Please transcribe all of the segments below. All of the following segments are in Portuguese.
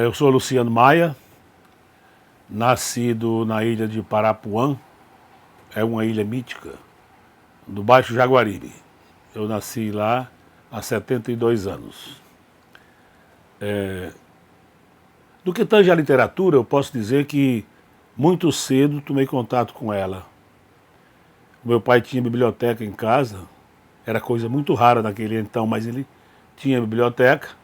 Eu sou Luciano Maia, nascido na ilha de Parapuã, é uma ilha mítica, do Baixo Jaguaribe. Eu nasci lá há 72 anos. No que tange à literatura, eu posso dizer que muito cedo tomei contato com ela. Meu pai tinha biblioteca em casa, era coisa muito rara naquele então, mas ele tinha biblioteca.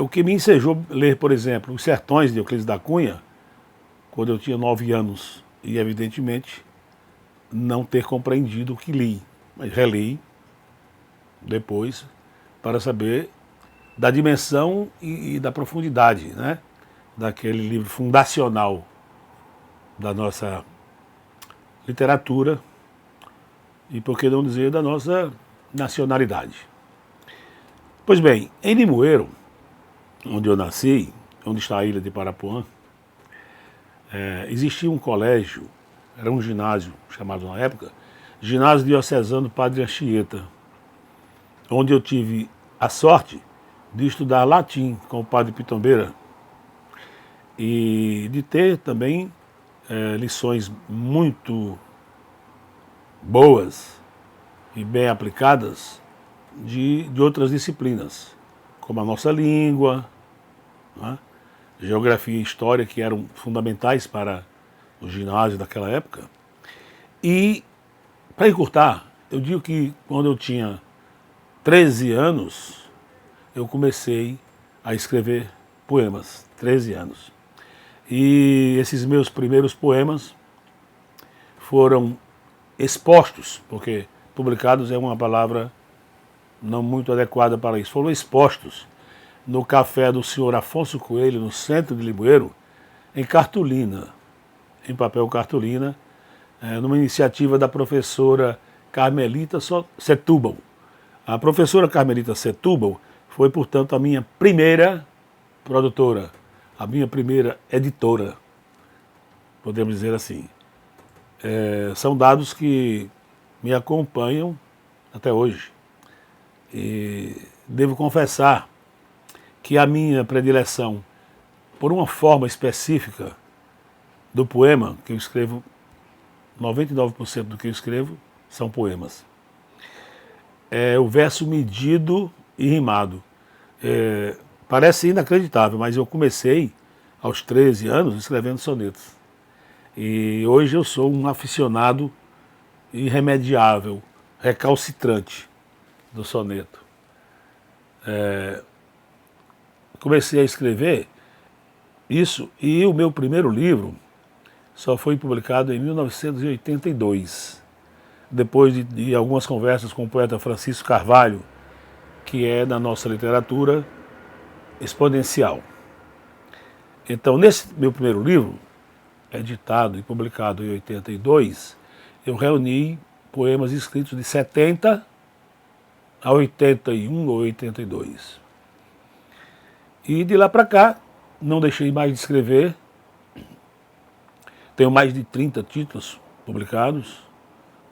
O que me ensejou a ler, por exemplo, Os Sertões de Euclides da Cunha, quando eu tinha 9 anos, e evidentemente não ter compreendido o que li, mas reli depois para saber da dimensão e da profundidade, né, daquele livro fundacional da nossa literatura e, por que não dizer, da nossa nacionalidade. Pois bem, em Limoeiro, onde eu nasci, onde está a ilha de Parapuã, existia um colégio, era um ginásio chamado na época, Ginásio Diocesano Padre Anchieta, onde eu tive a sorte de estudar latim com o Padre Pitombeira e de ter também lições muito boas e bem aplicadas de outras disciplinas, como a nossa língua, né? Geografia e História, que eram fundamentais para o ginásio daquela época. E, para encurtar, eu digo que quando eu tinha 13 anos, eu comecei a escrever poemas, 13 anos. E esses meus primeiros poemas foram expostos, porque publicados é uma palavra não muito adequada para isso, foram expostos no café do senhor Afonso Coelho, no centro de Limoeiro, em cartolina, em papel cartolina, numa iniciativa da professora Carmelita Setúbal. A professora Carmelita Setúbal foi, portanto, a minha primeira produtora, a minha primeira editora, podemos dizer assim. São dados que me acompanham até hoje. E devo confessar que a minha predileção por uma forma específica do poema, que eu escrevo, 99% do que eu escrevo são poemas. É o verso medido e rimado. Parece inacreditável, mas eu comecei aos 13 anos escrevendo sonetos. E hoje eu sou um aficionado irremediável, recalcitrante do soneto. Comecei a escrever isso e o meu primeiro livro só foi publicado em 1982, depois de algumas conversas com o poeta Francisco Carvalho, que é da nossa literatura exponencial. Então, nesse meu primeiro livro, editado e publicado em 82, eu reuni poemas escritos de 70 a 81 ou 82. E de lá para cá, não deixei mais de escrever. Tenho mais de 30 títulos publicados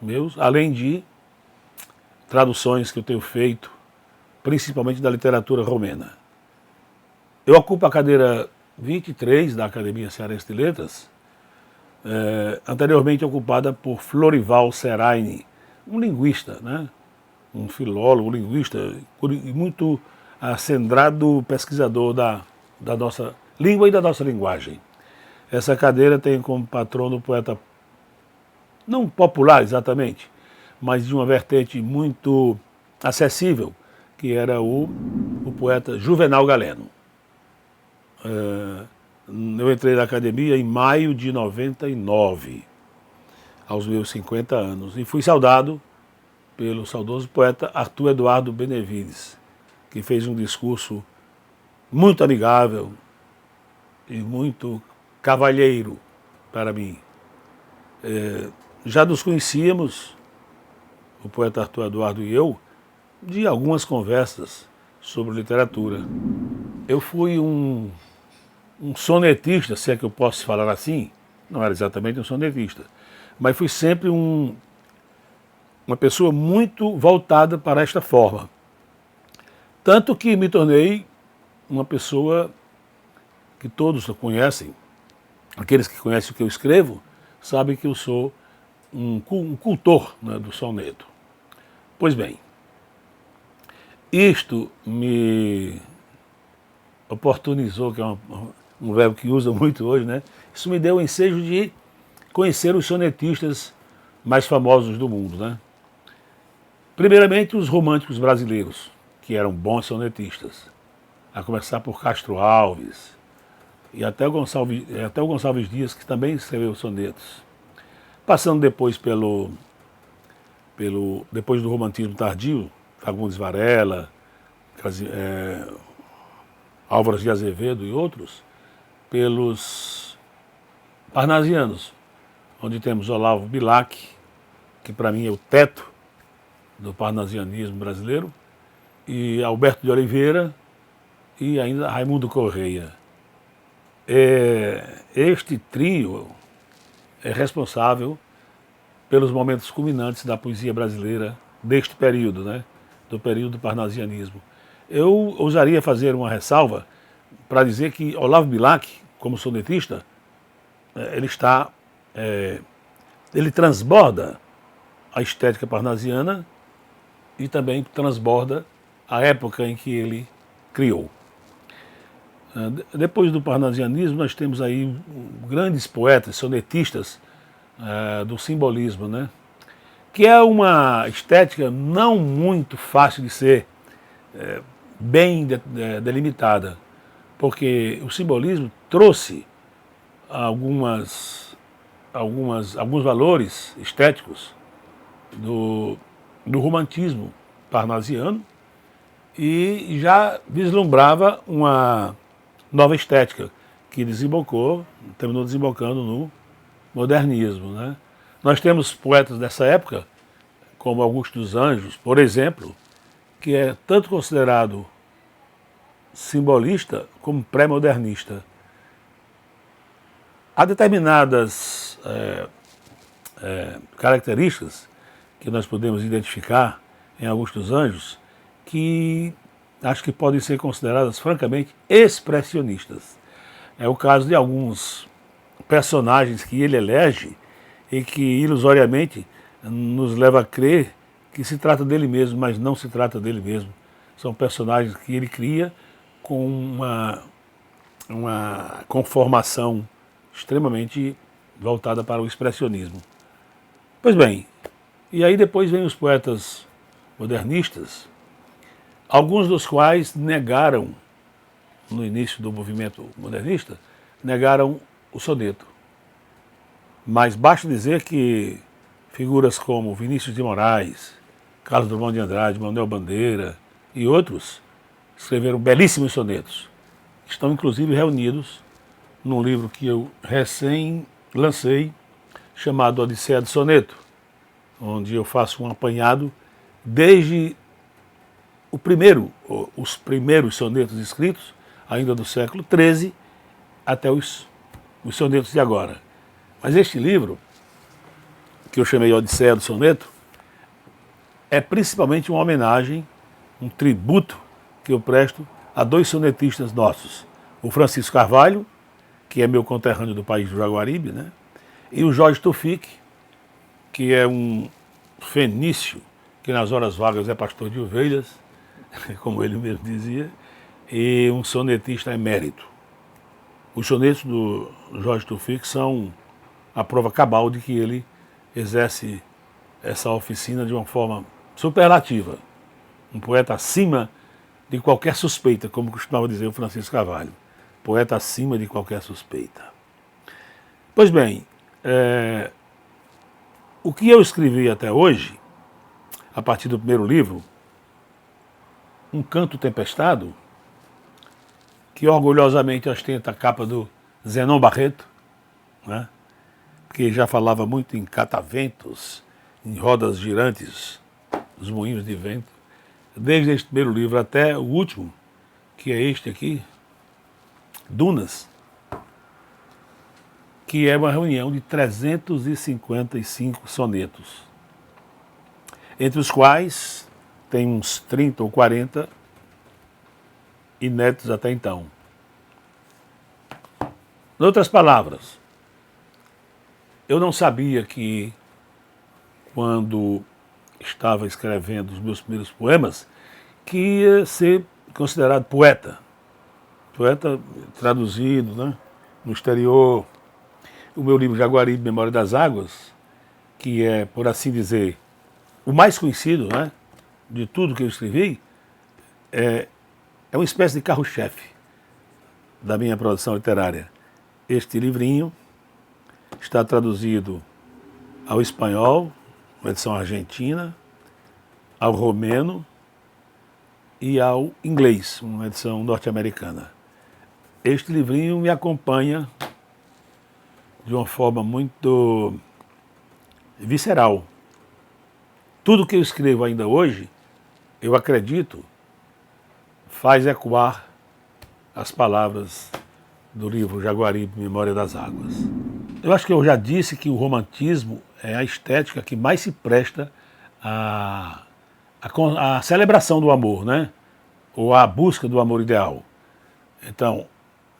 meus, além de traduções que eu tenho feito, principalmente da literatura romena. Eu ocupo a cadeira 23 da Academia Cearense de Letras, anteriormente ocupada por Florival Seraini, um linguista, né? Um filólogo, linguista, e muito acendrado pesquisador da nossa língua e da nossa linguagem. Essa cadeira tem como patrono o poeta, não popular exatamente, mas de uma vertente muito acessível, que era o poeta Juvenal Galeno. Eu entrei na academia em maio de 99, aos meus 50 anos, e fui saudado pelo saudoso poeta Arthur Eduardo Benevides, que fez um discurso muito amigável e muito cavalheiro para mim. Já nos conhecíamos, o poeta Arthur Eduardo e eu, de algumas conversas sobre literatura. Eu fui um sonetista, se é que eu posso falar assim, não era exatamente um sonetista, mas fui sempre uma pessoa muito voltada para esta forma. Tanto que me tornei uma pessoa que todos conhecem, aqueles que conhecem o que eu escrevo, sabem que eu sou um cultor, né, do soneto. Pois bem, isto me oportunizou, que é um verbo que usa muito hoje, né? Isso me deu o ensejo de conhecer os sonetistas mais famosos do mundo, né? Primeiramente, os românticos brasileiros, que eram bons sonetistas, a começar por Castro Alves e até o Gonçalves Dias, que também escreveu sonetos. Passando depois depois do romantismo tardio, Fagundes Varela, Álvares de Azevedo e outros, pelos parnasianos, onde temos Olavo Bilac, que para mim é o teto do parnasianismo brasileiro, e Alberto de Oliveira e ainda Raimundo Correia. Este trio é responsável pelos momentos culminantes da poesia brasileira deste período, né? Do período do parnasianismo. Eu ousaria fazer uma ressalva para dizer que Olavo Bilac, como sonetista, ele transborda a estética parnasiana e também transborda a época em que ele criou. Depois do parnasianismo, nós temos aí grandes poetas, sonetistas do simbolismo, né? Que é uma estética não muito fácil de ser bem delimitada, porque o simbolismo trouxe alguns valores estéticos do romantismo parnasiano e já vislumbrava uma nova estética que terminou desembocando no modernismo, né? Nós temos poetas dessa época, como Augusto dos Anjos, por exemplo, que é tanto considerado simbolista como pré-modernista. Há determinadas características que nós podemos identificar em Augusto dos Anjos que acho que podem ser consideradas francamente expressionistas. É o caso de alguns personagens que ele elege e que ilusoriamente nos leva a crer que se trata dele mesmo, mas não se trata dele mesmo. São personagens que ele cria com uma conformação extremamente voltada para o expressionismo. Pois bem, e aí depois vem os poetas modernistas, alguns dos quais negaram, no início do movimento modernista, negaram o soneto. Mas basta dizer que figuras como Vinícius de Moraes, Carlos Drummond de Andrade, Manuel Bandeira e outros escreveram belíssimos sonetos. Estão inclusive reunidos num livro que eu recém lancei, chamado Odisseia do Soneto, onde eu faço um apanhado desde os primeiros sonetos escritos, ainda do século XIII, até os sonetos de agora. Mas este livro, que eu chamei Odisseia do Soneto, é principalmente uma homenagem, um tributo que eu presto a dois sonetistas nossos, o Francisco Carvalho, que é meu conterrâneo do país do Jaguaribe, né? E o Jorge Tufik, que é um fenício, que nas horas vagas é pastor de ovelhas, como ele mesmo dizia, e um sonetista emérito. Os sonetos do Jorge Tufik são a prova cabal de que ele exerce essa oficina de uma forma superlativa. Um poeta acima de qualquer suspeita, como costumava dizer o Francisco Carvalho. Poeta acima de qualquer suspeita. Pois bem, o que eu escrevi até hoje, a partir do primeiro livro, Um Canto Tempestado, que orgulhosamente ostenta a capa do Zenon Barreto, né? Que já falava muito em cataventos, em rodas girantes, os moinhos de vento. Desde este primeiro livro até o último, que é este aqui, Dunas, que é uma reunião de 355 sonetos, entre os quais tem uns 30 ou 40 inéditos até então. Em outras palavras, eu não sabia que quando estava escrevendo os meus primeiros poemas, que ia ser considerado poeta. Poeta traduzido, né, no exterior. O meu livro Jaguaribe, Memória das Águas, que é, por assim dizer, o mais conhecido, né, de tudo que eu escrevi, é uma espécie de carro-chefe da minha produção literária. Este livrinho está traduzido ao espanhol, uma edição argentina, ao romeno e ao inglês, uma edição norte-americana. Este livrinho me acompanha de uma forma muito visceral. Tudo que eu escrevo ainda hoje, eu acredito, faz ecoar as palavras do livro Jaguaribe, Memória das Águas. Eu acho que eu já disse que o romantismo é a estética que mais se presta à celebração do amor, né? Ou à busca do amor ideal. Então,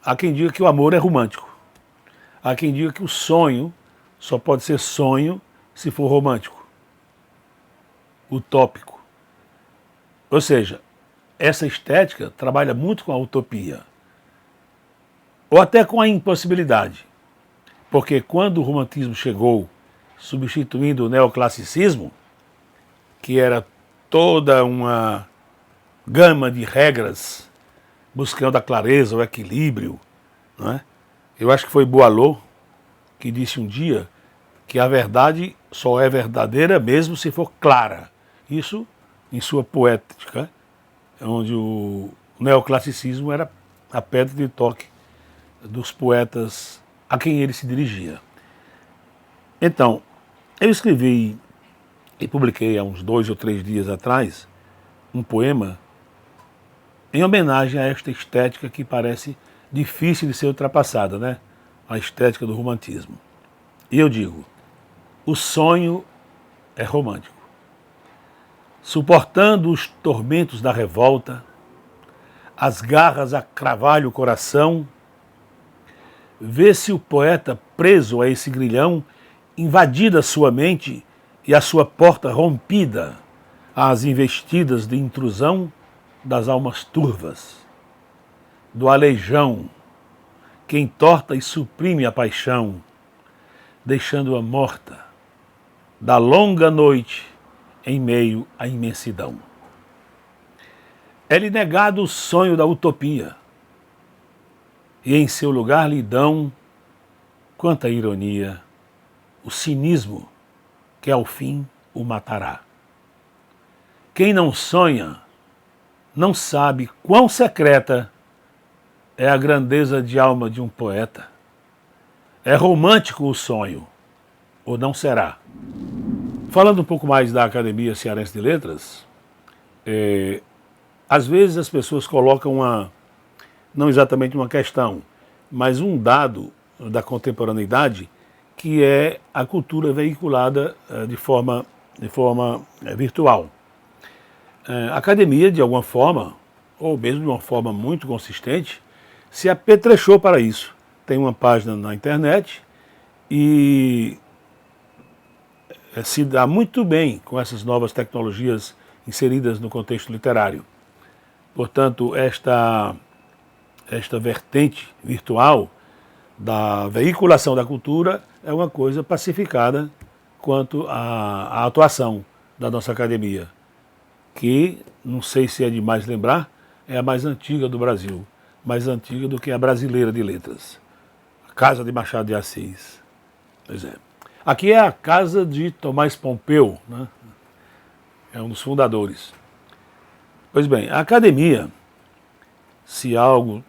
há quem diga que o amor é romântico. Há quem diga que o sonho só pode ser sonho se for romântico, utópico. Ou seja, essa estética trabalha muito com a utopia, ou até com a impossibilidade. Porque quando o romantismo chegou, substituindo o neoclassicismo, que era toda uma gama de regras buscando a clareza, o equilíbrio, não é? Eu acho que foi Boileau que disse um dia que a verdade só é verdadeira mesmo se for clara. Isso em sua poética, onde o neoclassicismo era a pedra de toque dos poetas a quem ele se dirigia. Então, eu escrevi e publiquei há uns 2 ou 3 dias atrás um poema em homenagem a esta estética que parece difícil de ser ultrapassada, né? A estética do romantismo. E eu digo, o sonho é romântico. Suportando os tormentos da revolta, as garras a cravar-lhe o coração, vê-se o poeta preso a esse grilhão, invadida a sua mente e a sua porta rompida às investidas de intrusão das almas turvas, do aleijão que entorta e suprime a paixão, deixando-a morta da longa noite em meio à imensidão. É-lhe negado o sonho da utopia, e em seu lugar lhe dão, quanta ironia, o cinismo que ao fim o matará. Quem não sonha, não sabe quão secreta é a grandeza de alma de um poeta. É romântico o sonho, ou não será? Falando um pouco mais da Academia Cearense de Letras, às vezes as pessoas colocam não exatamente uma questão, mas um dado da contemporaneidade, que é a cultura veiculada de forma virtual. A academia, de alguma forma, ou mesmo de uma forma muito consistente, se apetrechou para isso. Tem uma página na internet e se dá muito bem com essas novas tecnologias inseridas no contexto literário. Portanto, esta vertente virtual da veiculação da cultura é uma coisa pacificada quanto à atuação da nossa academia, que, não sei se é demais lembrar, é a mais antiga do Brasil, mais antiga do que a Brasileira de Letras, a Casa de Machado de Assis. Pois é. Aqui é a casa de Tomás Pompeu, né? É um dos fundadores. Pois bem, a academia, se algo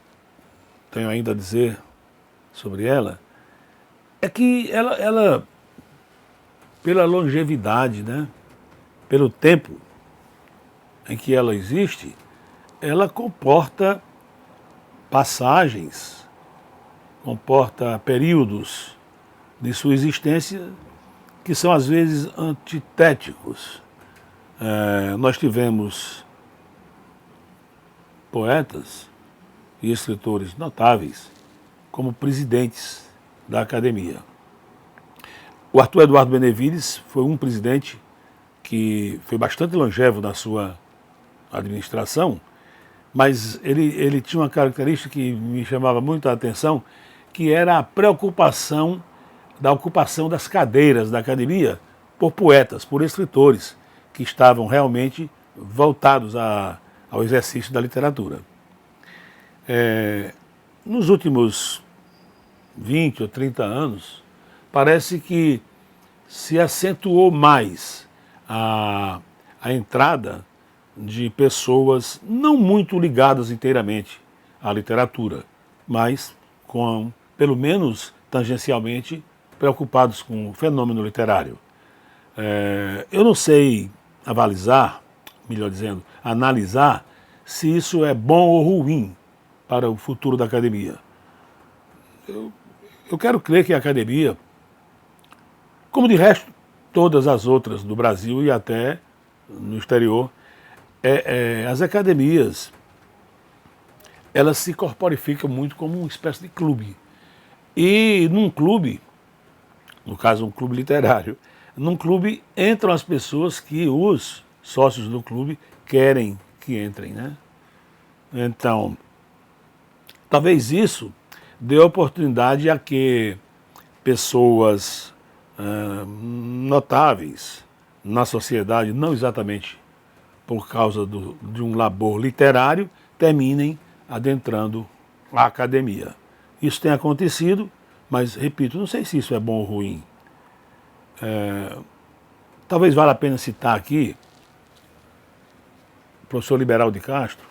tenho ainda a dizer sobre ela, é que ela pela longevidade, né, pelo tempo em que ela existe, ela comporta passagens, comporta períodos de sua existência que são às vezes antitéticos. Nós tivemos poetas e escritores notáveis como presidentes da academia. O Arthur Eduardo Benevides foi um presidente que foi bastante longevo na sua administração, mas ele tinha uma característica que me chamava muito a atenção, que era a preocupação da ocupação das cadeiras da academia por poetas, por escritores, que estavam realmente voltados ao exercício da literatura. Nos últimos 20 ou 30 anos, parece que se acentuou mais a entrada de pessoas não muito ligadas inteiramente à literatura, mas pelo menos tangencialmente, preocupados com o fenômeno literário. Eu não sei avalizar, melhor dizendo, analisar se isso é bom ou ruim para o futuro da academia. Eu quero crer que a academia, como de resto todas as outras do Brasil e até no exterior, as academias, elas se corporificam muito como uma espécie de clube. E num clube, no caso um clube literário, num clube entram as pessoas que os sócios do clube querem que entrem, né? Então, talvez isso dê oportunidade a que pessoas notáveis na sociedade, não exatamente por causa de um labor literário, terminem adentrando a academia. Isso tem acontecido, mas, repito, não sei se isso é bom ou ruim. Talvez valha a pena citar aqui o professor Liberal de Castro,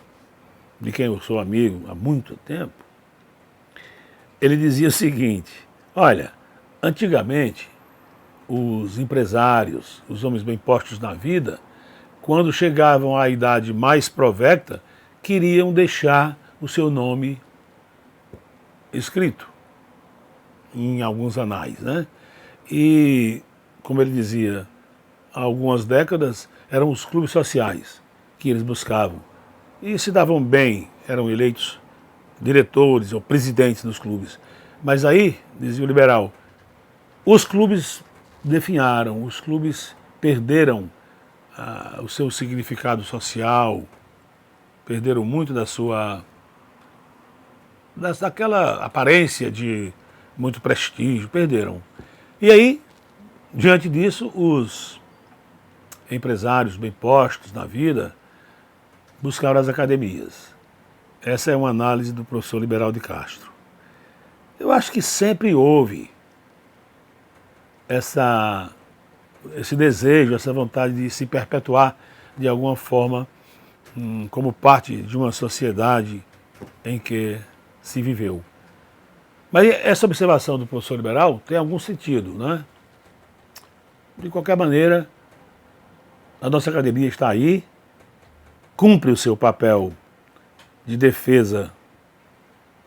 de quem eu sou amigo há muito tempo. Ele dizia o seguinte: olha, antigamente os empresários, os homens bem postos na vida, quando chegavam à idade mais provecta, queriam deixar o seu nome escrito em alguns anais, né? E, como ele dizia, há algumas décadas eram os clubes sociais que eles buscavam. E se davam bem, eram eleitos diretores ou presidentes dos clubes. Mas aí, dizia o liberal, os clubes definharam, os clubes perderam o seu significado social, perderam muito daquela aparência de muito prestígio, perderam. E aí, diante disso, os empresários bem postos na vida buscaram as academias. Essa é uma análise do professor Liberal de Castro. Eu acho que sempre houve esse desejo, essa vontade de se perpetuar de alguma forma como parte de uma sociedade em que se viveu. Mas essa observação do professor Liberal tem algum sentido, né? De qualquer maneira, a nossa academia está aí, cumpre o seu papel de defesa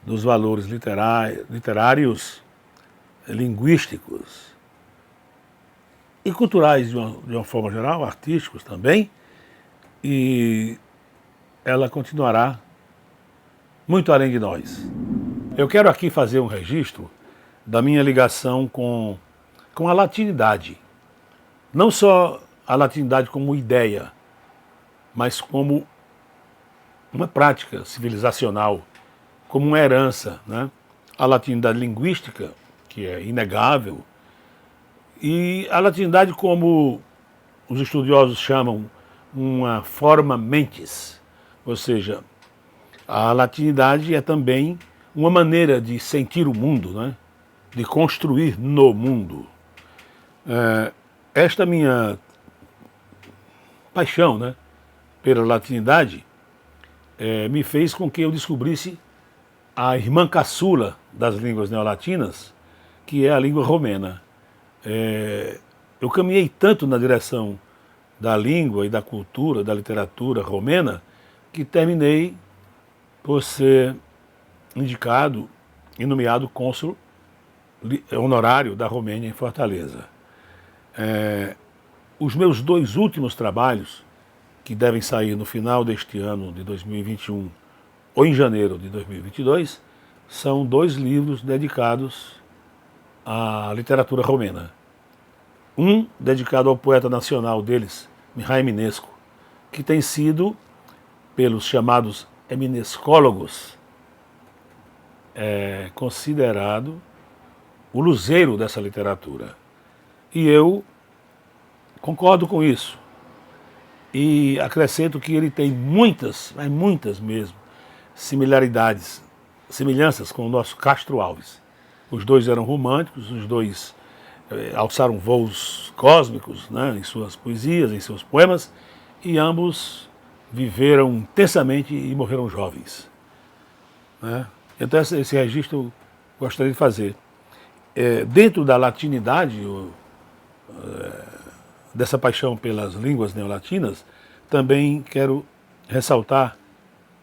dos valores literários, linguísticos e culturais de uma forma geral, artísticos também, e ela continuará muito além de nós. Eu quero aqui fazer um registro da minha ligação com a latinidade. Não só a latinidade como ideia, mas como uma prática civilizacional, como uma herança, né? A latinidade linguística, que é inegável, e a latinidade, como os estudiosos chamam, uma forma mentis, ou seja, a latinidade é também uma maneira de sentir o mundo, né? De construir no mundo. Esta minha paixão, né, pela latinidade me fez com que eu descobrisse a irmã caçula das línguas neolatinas, que é a língua romena. Eu caminhei tanto na direção da língua e da cultura, da literatura romena, que terminei por ser indicado e nomeado cônsul honorário da Romênia em Fortaleza. Os meus 2 últimos trabalhos, que devem sair no final deste ano de 2021 ou em janeiro de 2022, são 2 livros dedicados à literatura romena. Um dedicado ao poeta nacional deles, Mihai Eminescu, que tem sido, pelos chamados eminescólogos, considerado o luzeiro dessa literatura. E eu concordo com isso. E acrescento que ele tem muitas, mas muitas mesmo, semelhanças com o nosso Castro Alves. Os dois eram românticos, os dois alçaram voos cósmicos, né, em suas poesias, em seus poemas, e ambos viveram intensamente e morreram jovens. Né? Então esse registro eu gostaria de fazer. Dentro da latinidade, dessa paixão pelas línguas neolatinas, também quero ressaltar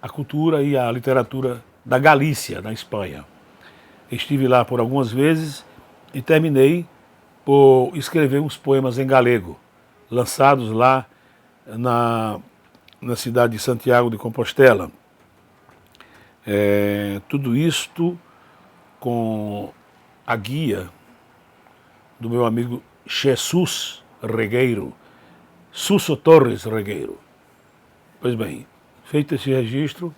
a cultura e a literatura da Galícia, na Espanha. Estive lá por algumas vezes e terminei por escrever uns poemas em galego, lançados lá na cidade de Santiago de Compostela. Tudo isto com a guia do meu amigo Jesus Regueiro, Suso Torres Regueiro. Pois bem, feito esse registro,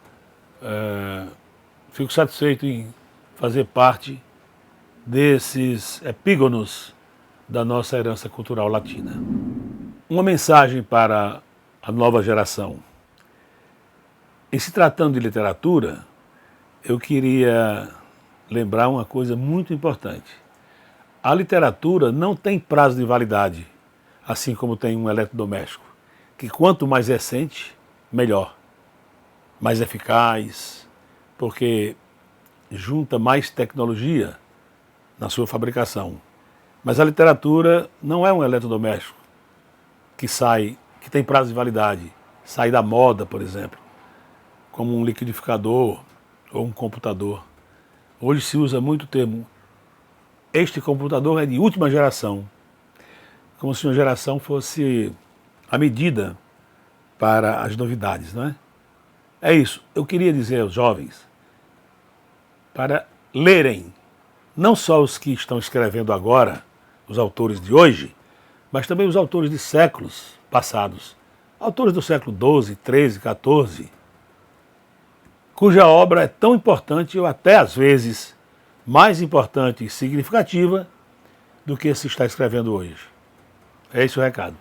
fico satisfeito em fazer parte desses epígonos da nossa herança cultural latina. Uma mensagem para a nova geração. Em se tratando de literatura, eu queria lembrar uma coisa muito importante. A literatura não tem prazo de validade, assim como tem um eletrodoméstico, que quanto mais recente, melhor, mais eficaz, porque junta mais tecnologia na sua fabricação. Mas a literatura não é um eletrodoméstico que tem prazo de validade, sai da moda, por exemplo, como um liquidificador ou um computador. Hoje se usa muito o termo, este computador é de última geração, como se uma geração fosse a medida para as novidades, não é? É isso, eu queria dizer aos jovens para lerem, não só os que estão escrevendo agora, os autores de hoje, mas também os autores de séculos passados, autores do século XII, XIII, XIV, cuja obra é tão importante, ou até às vezes mais importante e significativa do que se está escrevendo hoje. É esse o recado.